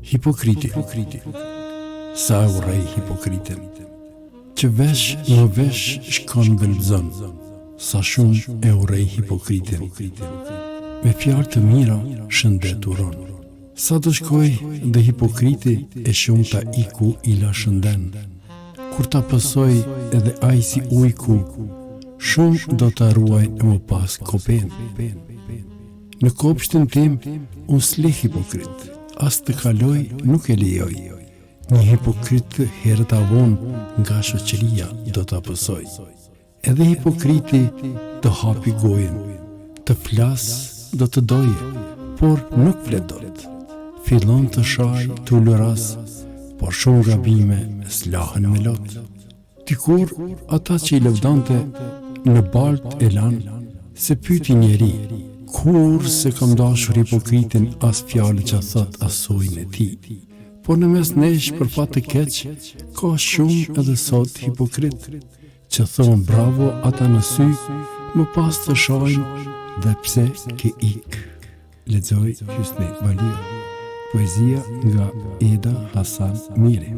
Hipokriti. Sa e urrej hipokritin, që vesh në vesh shkon belbzon, sa shumë e urrej hipokritin. Me fjalë të mira shëndet uron. Sa të shkoj dhe hipokriti e shumë ta iku ila shënden. Kur ta pësoj edhe aj si ujku, shumë do të ruaj e më pas kopen. Në kopshtin tim, unë s'le hipokrit, as të kaloj nuk e lejoj. Një hipokrit herët avon nga shoqëria do të pësoj. Edhe hipokriti të hapi gojën, të flas do të doje, por nuk flet dot. Fillon të shaj të lëras, por shumë gabime s'lahen me lot. Dikur ata që i lëvdante në balt e lan, se pyti njeri, kur se kam dashur hipokritin as fjallë që thot asojnë e ti. Por në mes nesh për fat të keq, ka shumë edhe sot hipokrit, që thonë bravo ata në sy, më pas të shajnë dhe pse ke ik. Lexoj Hysni Valia, poezia nga Eda Hasan Miri.